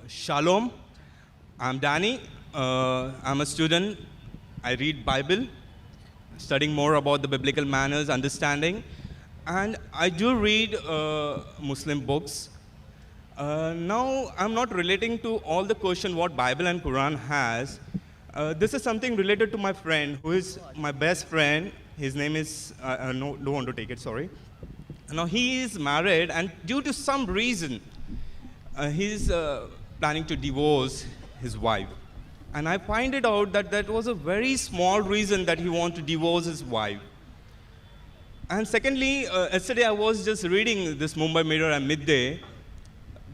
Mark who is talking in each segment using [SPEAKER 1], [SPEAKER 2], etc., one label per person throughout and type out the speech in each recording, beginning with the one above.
[SPEAKER 1] Shalom. I'm Danny. I'm a student. I read Bible, studying more about the biblical manners, understanding, and I do read Muslim books. Now, I'm not relating to all the question what Bible and Quran has. This is something related to my friend, who is my best friend. His name is, no, don't want to take it, sorry. Now, he is married, and due to some reason, he's planning to divorce his wife. And I find it out that that was a very small reason that he wanted to divorce his wife. And secondly, yesterday I was just reading this Mumbai Mirror at midday,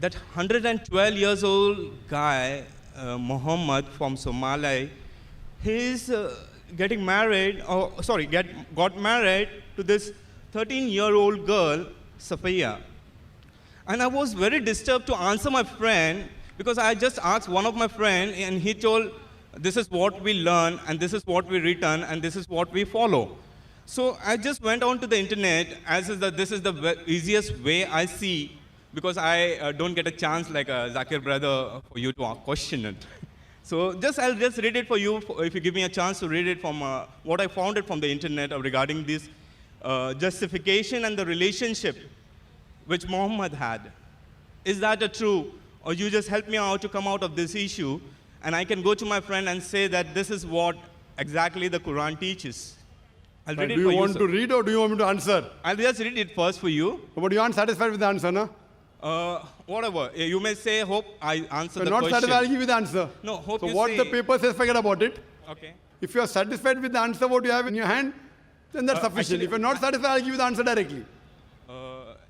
[SPEAKER 1] that 112 years old guy, Muhammad from Somalia, he's getting married, got married to this 13-year-old girl, Safiya. And I was very disturbed to answer my friend, because I just asked one of my friends, and he told, this is what we learn, and this is what we return, and this is what we follow. So I just went on to the internet, as is that this is the easiest way I see, because I don't get a chance like a Zakir brother for you to question it. So I'll just read it for you, if you give me a chance to read it from what I found it from the internet regarding this justification and the relationship which Muhammad had. Is that a true? Or you just help me out to come out of this issue, and I can go to my friend and say that this is what exactly the Quran teaches. I'll read it for you. Do you
[SPEAKER 2] want to read or do you want me to answer?
[SPEAKER 1] I'll just read it first for you.
[SPEAKER 2] But you aren't satisfied with the answer, no?
[SPEAKER 1] Whatever. You may say, hope I answer the question.
[SPEAKER 2] If you're not satisfied, I'll give you the answer.
[SPEAKER 1] No, hope
[SPEAKER 2] so
[SPEAKER 1] you
[SPEAKER 2] what
[SPEAKER 1] say...
[SPEAKER 2] the paper says, forget about it.
[SPEAKER 1] Okay.
[SPEAKER 2] If you're satisfied with the answer, what you have in your hand, then that's sufficient.
[SPEAKER 1] Actually,
[SPEAKER 2] if you're not satisfied, I'll give you the answer directly.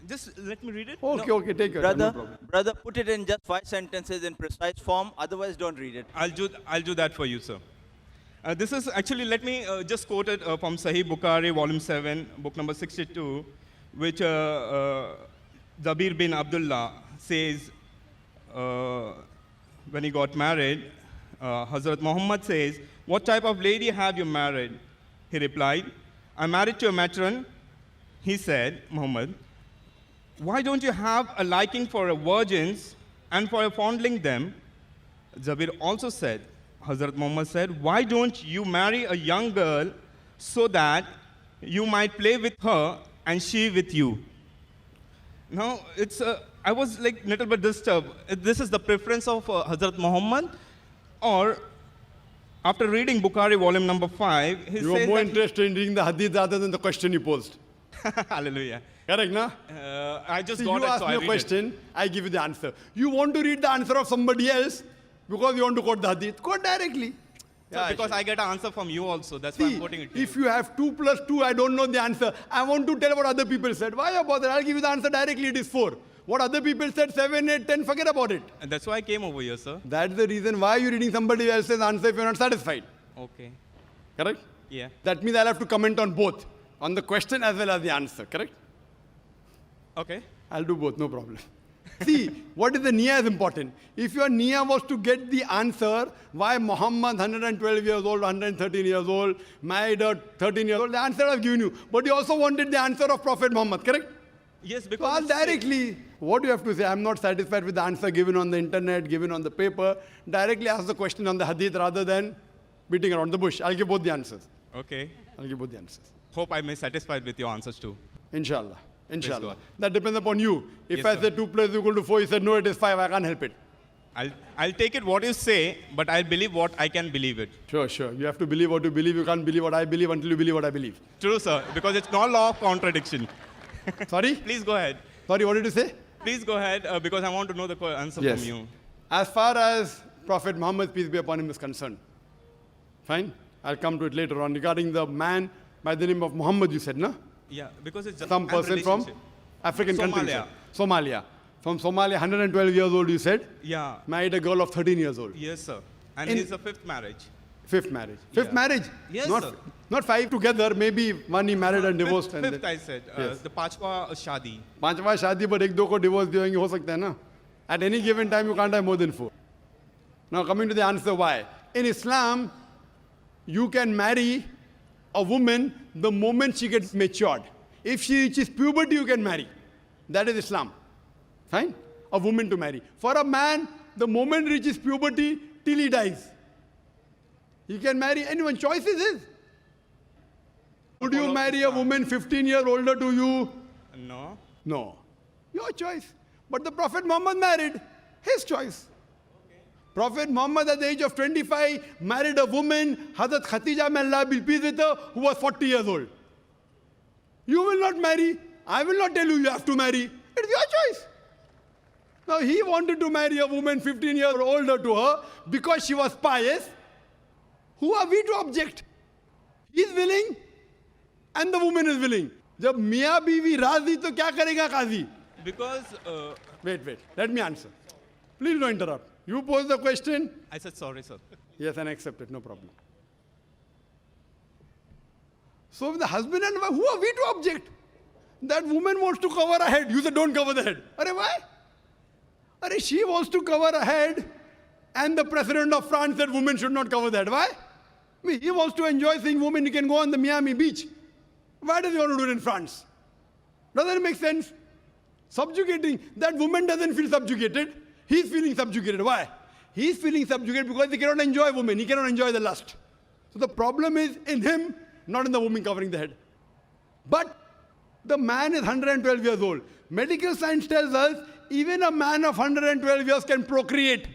[SPEAKER 1] Just let me read it.
[SPEAKER 2] Okay,
[SPEAKER 1] no.
[SPEAKER 2] Okay, take your time. No problem.
[SPEAKER 3] Brother, put it in just 5 sentences in precise form. Otherwise, don't read it.
[SPEAKER 1] I'll do that for you, sir. This is actually, let me just quote it from Sahih Bukhari, volume 7, book number 62, which Jabir bin Abdullah says when he got married. Hazrat Muhammad says, "What type of lady have you married?" He replied, "I'm married to a matron." He said, Muhammad, "Why don't you have a liking for virgins and for fondling them?" Jabir also said, Hazrat Muhammad said, "Why don't you marry a young girl so that you might play with her and she with you?" Now, I was like a little bit disturbed. This is the preference of Hazrat Muhammad, or after reading Bukhari volume number 5, he says
[SPEAKER 2] you are more interested in reading the hadith rather than the question you posed.
[SPEAKER 1] Hallelujah.
[SPEAKER 2] Correct, no?
[SPEAKER 1] I just
[SPEAKER 2] See,
[SPEAKER 1] got
[SPEAKER 2] you
[SPEAKER 1] it,
[SPEAKER 2] ask
[SPEAKER 1] so
[SPEAKER 2] me
[SPEAKER 1] I
[SPEAKER 2] a
[SPEAKER 1] read
[SPEAKER 2] question,
[SPEAKER 1] it.
[SPEAKER 2] I give you the answer. You want to read the answer of somebody else because you want to quote the hadith. Quote directly.
[SPEAKER 1] So because I get an answer from you also, that's why I'm quoting it to
[SPEAKER 2] if you have 2 plus 2, I don't know the answer. I want to tell what other people said. Why you bother? I'll give you the answer directly. It is 4. What other people said, 7, 8, 10, forget about it.
[SPEAKER 1] And that's why I came over here, sir.
[SPEAKER 2] That's the reason why you're reading somebody else's answer if you're not satisfied.
[SPEAKER 1] Okay.
[SPEAKER 2] Correct?
[SPEAKER 1] Yeah.
[SPEAKER 2] That means I'll have to comment on both, on the question as well as the answer. Correct?
[SPEAKER 1] Okay.
[SPEAKER 2] I'll do both, no problem. See, what is the niyyah is important. If your niyyah was to get the answer, why Muhammad, 112 years old, 113 years old, married a 13 years old, the answer I've given you. But you also wanted the answer of Prophet Muhammad, correct?
[SPEAKER 1] Yes,
[SPEAKER 2] So
[SPEAKER 1] because...
[SPEAKER 2] I'll directly, what do you have to say? I'm not satisfied with the answer given on the internet, given on the paper. Directly ask the question on the hadith rather than beating around the bush. I'll give both the answers.
[SPEAKER 1] Okay.
[SPEAKER 2] I'll give both the answers.
[SPEAKER 1] Hope I may satisfied with your answers too.
[SPEAKER 2] Inshallah. Inshallah.
[SPEAKER 1] God.
[SPEAKER 2] That depends upon you. If
[SPEAKER 1] Yes,
[SPEAKER 2] I
[SPEAKER 1] sir.
[SPEAKER 2] say 2 plus equal to 4, you said no, it is 5, I can't help it.
[SPEAKER 1] I'll take it what you say, but I'll believe what I can believe it.
[SPEAKER 2] Sure. You have to believe what you believe. You can't believe what I believe until you believe what I believe.
[SPEAKER 1] True, sir, because it's not law of contradiction.
[SPEAKER 2] Sorry?
[SPEAKER 1] Please go ahead.
[SPEAKER 2] Sorry, what did you say?
[SPEAKER 1] Please go ahead, because I want to know the answer
[SPEAKER 2] Yes.
[SPEAKER 1] from you.
[SPEAKER 2] As far as Prophet Muhammad, peace be upon him, is concerned. Fine? I'll come to it later on. Regarding the man by the name of Muhammad, you said, no?
[SPEAKER 1] Yeah, because it's
[SPEAKER 2] Some person from
[SPEAKER 1] relationship.
[SPEAKER 2] African country. you
[SPEAKER 1] Somalia.
[SPEAKER 2] said. Somalia. From Somalia, 112 years old, you said?
[SPEAKER 1] Yeah.
[SPEAKER 2] Married a girl of 13 years old.
[SPEAKER 1] Yes, sir. And
[SPEAKER 2] In-
[SPEAKER 1] it's a 5th marriage.
[SPEAKER 2] 5th marriage. 5th
[SPEAKER 1] Yeah.
[SPEAKER 2] marriage?
[SPEAKER 1] Yes,
[SPEAKER 2] not,
[SPEAKER 1] sir.
[SPEAKER 2] Not 5 together, maybe one he married and divorced.
[SPEAKER 1] Fifth,
[SPEAKER 2] and then,
[SPEAKER 1] I said.
[SPEAKER 2] Yes.
[SPEAKER 1] The Pachwa Shadi.
[SPEAKER 2] 5वां शादी पर 1-2 को divorce दिए होंगे हो सकता है ना? At any given time, you can't have more than 4. Now coming to the answer why. In Islam, you can marry a woman the moment she gets matured. If she reaches puberty, you can marry. That is Islam. Fine? A woman to marry. For a man, the moment reaches puberty till he dies. He can marry anyone. Choice is his. Would you marry a woman 15 years older to you?
[SPEAKER 1] No.
[SPEAKER 2] No. Your choice. But the Prophet Muhammad married. His choice. Prophet Muhammad at the age of 25 married a woman, Hazrat Khatija, may Allah be pleased with her, who was 40 years old. You will not marry. I will not tell you you have to marry. It's your choice. Now he wanted to marry a woman 15 years older to her because she was pious. Who are we to object? He is willing and the woman is willing. जब मियाँ बीवी राजी तो क्या करेगा काजी?
[SPEAKER 1] Because
[SPEAKER 2] Wait. Let me answer. Please don't interrupt. You pose the question.
[SPEAKER 1] I said sorry, sir.
[SPEAKER 2] Yes, and accept it. No problem. So if the husband and wife, who are we to object? That woman wants to cover her head. You say don't cover the head. Arey, why? Arey, she wants to cover her head and the president of France said women should not cover the head. Why? I mean, he wants to enjoy seeing women. He can go on the Miami beach. Why does he want to do it in France? Doesn't it make sense? Subjugating. That woman doesn't feel subjugated. He's feeling subjugated. Why? He's feeling subjugated because he cannot enjoy women. He cannot enjoy the lust. So the problem is in him, not in the woman covering the head. But the man is 112 years old. Medical science tells us even a man of 112 years can procreate,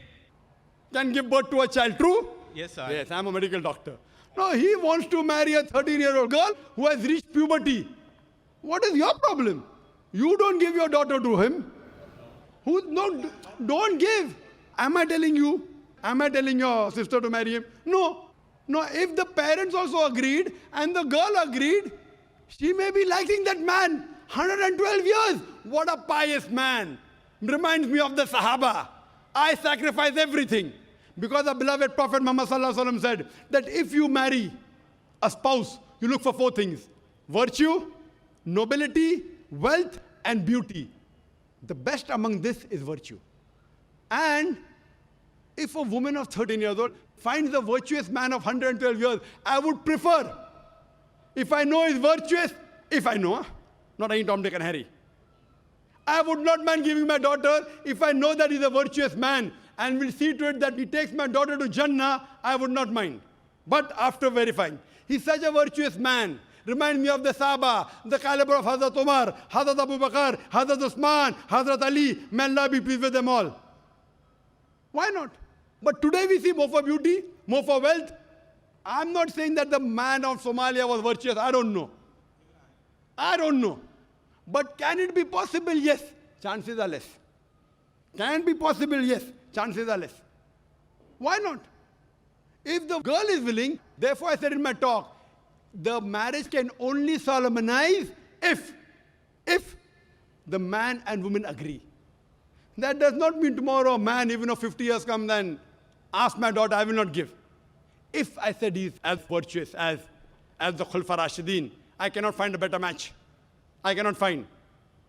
[SPEAKER 2] can give birth to a child. True?
[SPEAKER 1] Yes, sir.
[SPEAKER 2] Yes, I'm a medical doctor. No, he wants to marry a 13-year-old girl who has reached puberty. What is your problem? You don't give your daughter to him. No, don't give. Am I telling you? Am I telling your sister to marry him? No. No, if the parents also agreed and the girl agreed, she may be liking that man. 112 years. What a pious man. Reminds me of the Sahaba. I sacrifice everything. Because the beloved Prophet Muhammad Sallallahu Alaihi Wasallam said that if you marry a spouse, you look for 4 things. Virtue, nobility, wealth, and beauty. The best among this is virtue. And if a woman of 13 years old finds a virtuous man of 112 years, I would prefer, if I know he's virtuous, not any Tom, Dick, and Harry. I would not mind giving my daughter if I know that he's a virtuous man and will see to it that he takes my daughter to Jannah, I would not mind. But after verifying, he's such a virtuous man. Remind me of the Sahaba, the caliber of Hazrat Umar, Hazrat Abu Bakr, Hazrat Usman, Hazrat Ali. May Allah be pleased with them all. Why not? But today we see more for beauty, more for wealth. I'm not saying that the man of Somalia was virtuous. I don't know. But can it be possible? Yes. Chances are less. Can it be possible? Yes. Chances are less. Why not? If the girl is willing, therefore I said in my talk, the marriage can only solemnize if the man and woman agree. That does not mean tomorrow a man, even if 50 years comes and asks my daughter, I will not give. If I said he's as virtuous as the Khulfa Rashidin, I cannot find a better match. I cannot find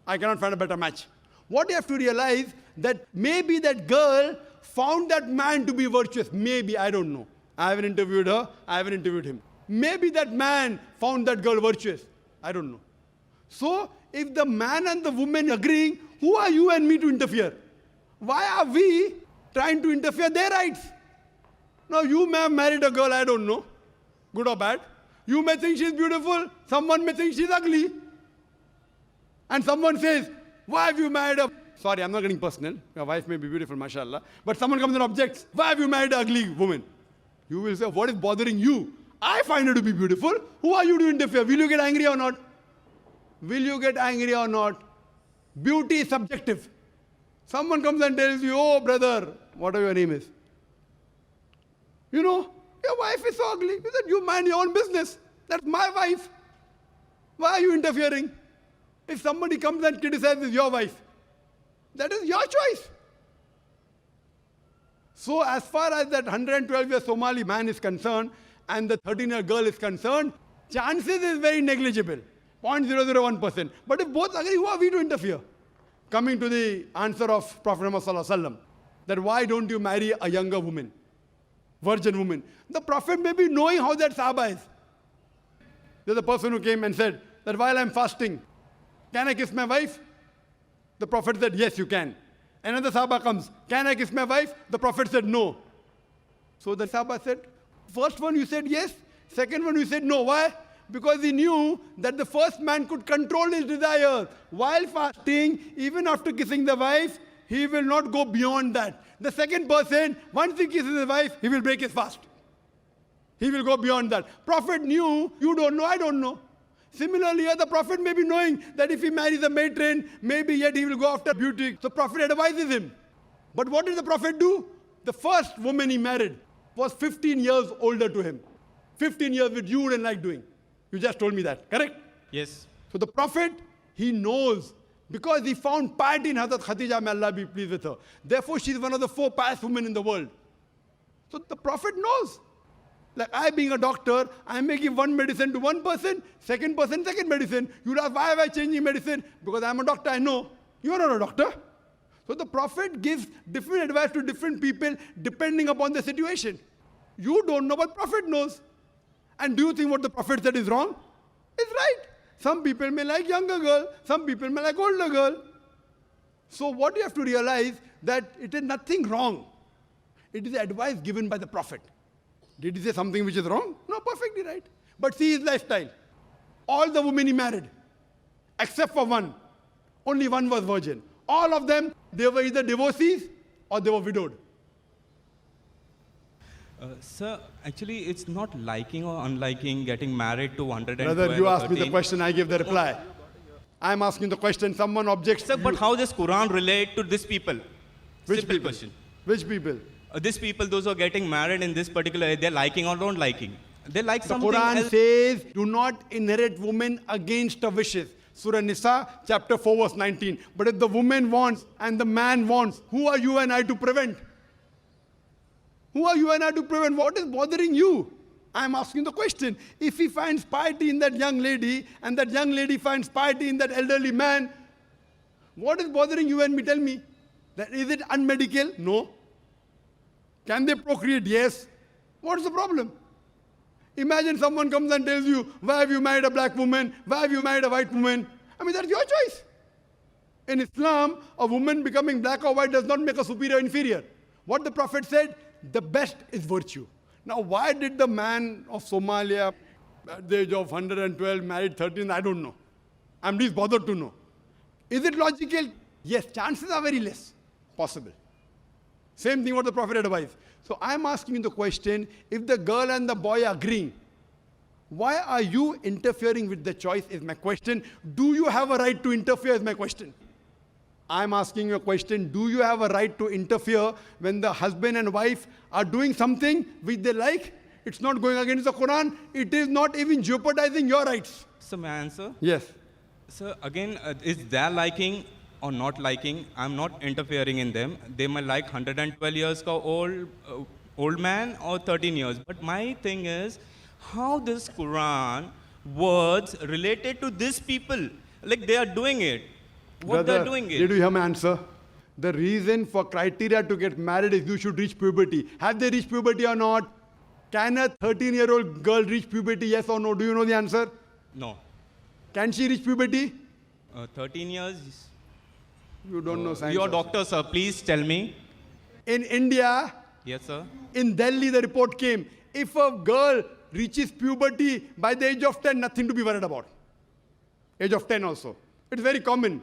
[SPEAKER 2] a better match. What you have to realize that maybe that girl found that man to be virtuous. Maybe, I don't know. I haven't interviewed her. I haven't interviewed him. Maybe that man found that girl virtuous. I don't know. So, if the man and the woman agreeing, who are you and me to interfere? Why are we trying to interfere their rights? Now, you may have married a girl, I don't know, good or bad. You may think she's beautiful. Someone may think she's ugly. And someone says, why have you married a... Sorry, I'm not getting personal. Your wife may be beautiful, mashallah. But someone comes and objects, why have you married an ugly woman? You will say, what is bothering you? I find her to be beautiful. Who are you to interfere? Will you get angry or not? Will you get angry or not? Beauty is subjective. Someone comes and tells you, oh brother, whatever your name is. You know, your wife is so ugly. You said, you mind your own business. That's my wife. Why are you interfering? If somebody comes and criticizes your wife, that is your choice. So as far as that 112-year Somali man is concerned and the 13-year girl is concerned, chances is very negligible, 0.001%. But if both agree, who are we to interfere? Coming to the answer of Prophet Muhammad Sallallahu Alaihi Wasallam, that why don't you marry a younger woman, virgin woman? The Prophet may be knowing how that Sahaba is. There's a person who came and said that while I'm fasting, can I kiss my wife? The Prophet said, yes, you can. Another Sahaba comes, can I kiss my wife? The Prophet said no. So the Sahaba said, first one you said yes, second one you said no. Why? Because he knew that the first man could control his desires. While fasting, even after kissing the wife, he will not go beyond that. The second person, once he kisses his wife, he will break his fast. He will go beyond that. Prophet knew, you don't know, I don't know. Similarly, the Prophet may be knowing that if he marries a matron, maybe yet he will go after beauty. So Prophet advises him. But what did the Prophet do? The first woman he married was 15 years older to him. 15 years which you wouldn't like doing. You just told me that, correct?
[SPEAKER 1] Yes.
[SPEAKER 2] So the Prophet, he knows because he found piety in Hazrat Khadija, may Allah be pleased with her. Therefore, she is one of the 4 pious women in the world. So the Prophet knows. Like I being a doctor, I may give one medicine to one person, second person, second medicine. You would ask, why am I changing medicine? Because I'm a doctor, I know. You are not a doctor. So the Prophet gives different advice to different people depending upon the situation. You don't know what Prophet knows. And do you think what the Prophet said is wrong? It's right. Some people may like younger girl, some people may like older girl. So what you have to realize that it is nothing wrong. It is advice given by the Prophet. Did he say something which is wrong? No, perfectly right. But see his lifestyle. All the women he married, except for one. Only one was virgin. All of them, they were either divorcees or they were widowed.
[SPEAKER 1] Sir, actually, it's not liking or unliking getting married to 112
[SPEAKER 2] Brother, you
[SPEAKER 1] or
[SPEAKER 2] asked me the
[SPEAKER 1] 13.
[SPEAKER 2] question, I gave the reply. I'm asking the question, someone objects.
[SPEAKER 1] Sir, but how does Quran relate to these people?
[SPEAKER 2] Which
[SPEAKER 1] Simple
[SPEAKER 2] people?
[SPEAKER 1] question.
[SPEAKER 2] Which people?
[SPEAKER 1] These people, those who are getting married in this particular area, they're liking or don't liking. They like
[SPEAKER 2] The
[SPEAKER 1] something
[SPEAKER 2] Quran
[SPEAKER 1] else.
[SPEAKER 2] says, do not inherit women against her wishes. Surah Nisa, chapter 4, verse 19. But if the woman wants and the man wants, who are you and I to prevent? Who are you and I to prevent? What is bothering you? I'm asking the question. If he finds piety in that young lady and that young lady finds piety in that elderly man, what is bothering you and me? Tell me. That is it unmedical? No. Can they procreate? Yes. What's the problem? Imagine someone comes and tells you, why have you married a black woman? Why have you married a white woman? I mean, that's your choice. In Islam, a woman becoming black or white does not make her superior or inferior. What the Prophet said, the best is virtue. Now, why did the man of Somalia, at the age of 112, married 13? I don't know. I'm least bothered to know. Is it logical? Yes, chances are very less possible. Same thing what the Prophet advised. So I'm asking you the question, if the girl and the boy are agreeing, why are you interfering with the choice is my question. Do you have a right to interfere is my question. I'm asking you a question, do you have a right to interfere when the husband and wife are doing something which they like? It's not going against the Quran. It is not even jeopardizing your rights.
[SPEAKER 1] So may I answer?
[SPEAKER 2] Yes.
[SPEAKER 1] So again, is their liking or not liking? I'm not interfering in them. They might like 112 years old man or 13 years. But my thing is, how this Quran words related to these people? Like they are doing it. What
[SPEAKER 2] Brother,
[SPEAKER 1] they're doing it.
[SPEAKER 2] did you hear my answer? The reason for criteria to get married is you should reach puberty. Have they reached puberty or not? Can a 13-year-old girl reach puberty, yes or no? Do you know the answer?
[SPEAKER 1] No.
[SPEAKER 2] Can she reach puberty?
[SPEAKER 1] 13 years.
[SPEAKER 2] You don't know science.
[SPEAKER 1] You're
[SPEAKER 2] also.
[SPEAKER 1] doctor, sir. Please tell me.
[SPEAKER 2] In India,
[SPEAKER 1] Yes, sir.
[SPEAKER 2] in Delhi, the report came, if a girl reaches puberty by the age of 10, nothing to be worried about. Age of 10 also. It's very common.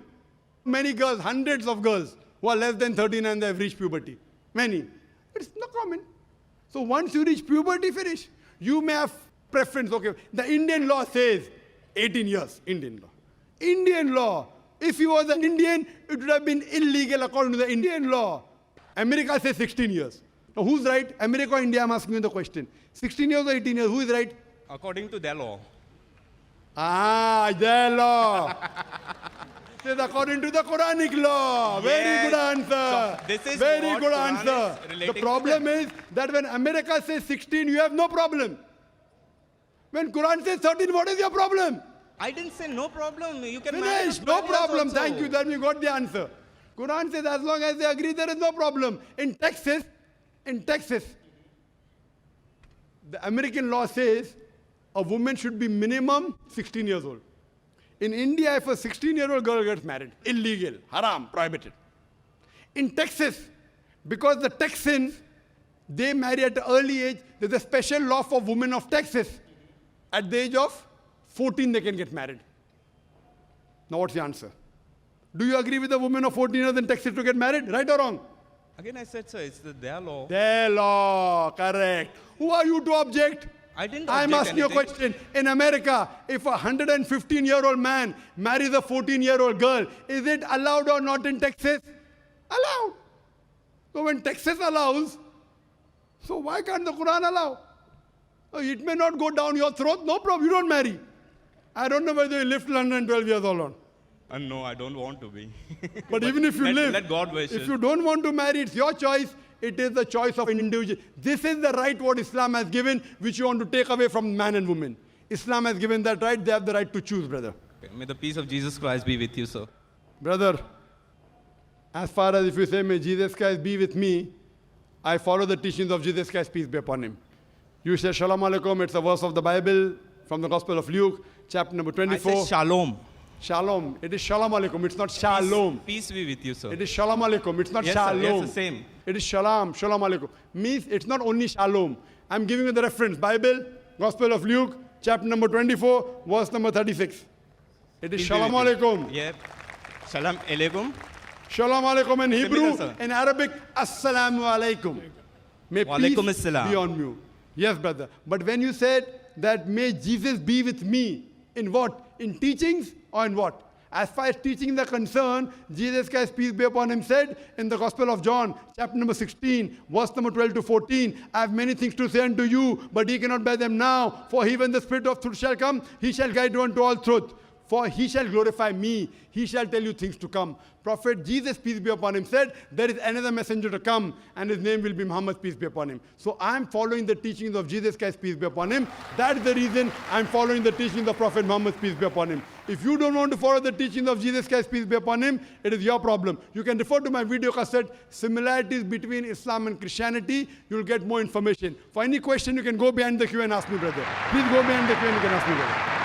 [SPEAKER 2] Many girls, hundreds of girls who are less than 13 and they have reached puberty. Many. It's not common. So once you reach puberty, finish. You may have preference. Okay, the Indian law says 18 years, Indian law. Indian law. If he was an Indian, it would have been illegal according to the Indian law. America says 16 years. Now who's right? America or India? I'm asking you the question. 16 years or 18 years? Who is right?
[SPEAKER 1] According to their law.
[SPEAKER 2] Their law. It is according to the Quranic law. Very
[SPEAKER 1] Yes.
[SPEAKER 2] good answer.
[SPEAKER 1] So this is
[SPEAKER 2] very
[SPEAKER 1] what
[SPEAKER 2] good
[SPEAKER 1] Quran
[SPEAKER 2] answer.
[SPEAKER 1] is relating
[SPEAKER 2] The
[SPEAKER 1] to
[SPEAKER 2] problem
[SPEAKER 1] them.
[SPEAKER 2] is that when America says 16, you have no problem. When Quran says 13, what is your problem?
[SPEAKER 1] I didn't say no problem. You can marry
[SPEAKER 2] Finish.
[SPEAKER 1] at
[SPEAKER 2] No
[SPEAKER 1] 12 years
[SPEAKER 2] problem.
[SPEAKER 1] also.
[SPEAKER 2] Thank you. Then you got the answer. Quran says as long as they agree, there is no problem. In Texas, the American law says a woman should be minimum 16 years old. In India, if a 16-year-old girl gets married, illegal, haram, prohibited. In Texas, because the Texans, they marry at an early age, there's a special law for women of Texas. At the age of 14, they can get married. Now what's the answer? Do you agree with the women of 14 years in Texas to get married? Right or wrong?
[SPEAKER 1] Again, I said, sir, it's their law.
[SPEAKER 2] Their law, correct. Who are you to object?
[SPEAKER 1] I didn't
[SPEAKER 2] I'm
[SPEAKER 1] object
[SPEAKER 2] asking you a
[SPEAKER 1] anything.
[SPEAKER 2] question. In America, if a 115-year-old man marries a 14-year-old girl, is it allowed or not in Texas? Allowed. So when Texas allows, so why can't the Quran allow? Oh, it may not go down your throat, no problem, you don't marry. I don't know whether you live till 112 years old or not.
[SPEAKER 1] No, I don't want to be.
[SPEAKER 2] But even if you live,
[SPEAKER 1] let God wish
[SPEAKER 2] if
[SPEAKER 1] it.
[SPEAKER 2] you don't want to marry, it's your choice. It is the choice of an individual. This is the right what Islam has given, which you want to take away from man and woman. Islam has given that right. They have the right to choose, brother.
[SPEAKER 1] Okay, may the peace of Jesus Christ be with you, sir.
[SPEAKER 2] Brother, as far as if you say, may Jesus Christ be with me, I follow the teachings of Jesus Christ, peace be upon him. You say, Shalom Alaikum, it's a verse of the Bible from the Gospel of Luke, chapter number 24.
[SPEAKER 1] I said shalom.
[SPEAKER 2] Shalom. It is Shalom Alaikum. It's not Shalom.
[SPEAKER 1] Peace be with you, sir.
[SPEAKER 2] It is Shalom Alaikum. It's not
[SPEAKER 1] Yes, sir.
[SPEAKER 2] Shalom.
[SPEAKER 1] Yes, the same.
[SPEAKER 2] It is Shalom. Shalom Alaikum. Means it's not only Shalom. I'm giving you the reference. Bible, Gospel of Luke, chapter number 24, verse number 36. It is
[SPEAKER 1] Peace be
[SPEAKER 2] Shalom
[SPEAKER 1] with you.
[SPEAKER 2] Alaikum.
[SPEAKER 1] Yep. Shalom alaikum.
[SPEAKER 2] Shalom Alaikum in Hebrew.
[SPEAKER 1] sir.
[SPEAKER 2] In Arabic, Assalamu Alaikum. May
[SPEAKER 1] Wa
[SPEAKER 2] peace
[SPEAKER 1] alaikum assalam.
[SPEAKER 2] be on you. Yes, brother. But when you said that may Jesus be with me, in what? In teachings or in what? As far as teachings are concerned, Jesus Christ, peace be upon him, said in the Gospel of John, chapter number 16, verse number 12 to 14, I have many things to say unto you, but ye cannot bear them now. For he, when the Spirit of truth shall come, he shall guide you unto all truth. For he shall glorify me. He shall tell you things to come. Prophet Jesus, peace be upon him, said, there is another messenger to come, and his name will be Muhammad, peace be upon him. So I am following the teachings of Jesus Christ, peace be upon him. That's the reason I am following the teachings of Prophet Muhammad, peace be upon him. If you don't want to follow the teachings of Jesus Christ, peace be upon him, it is your problem. You can refer to my video cassette, Similarities Between Islam and Christianity. You will get more information. For any question, you can go behind the queue and ask me, brother. Please go behind the queue and you can ask me, brother.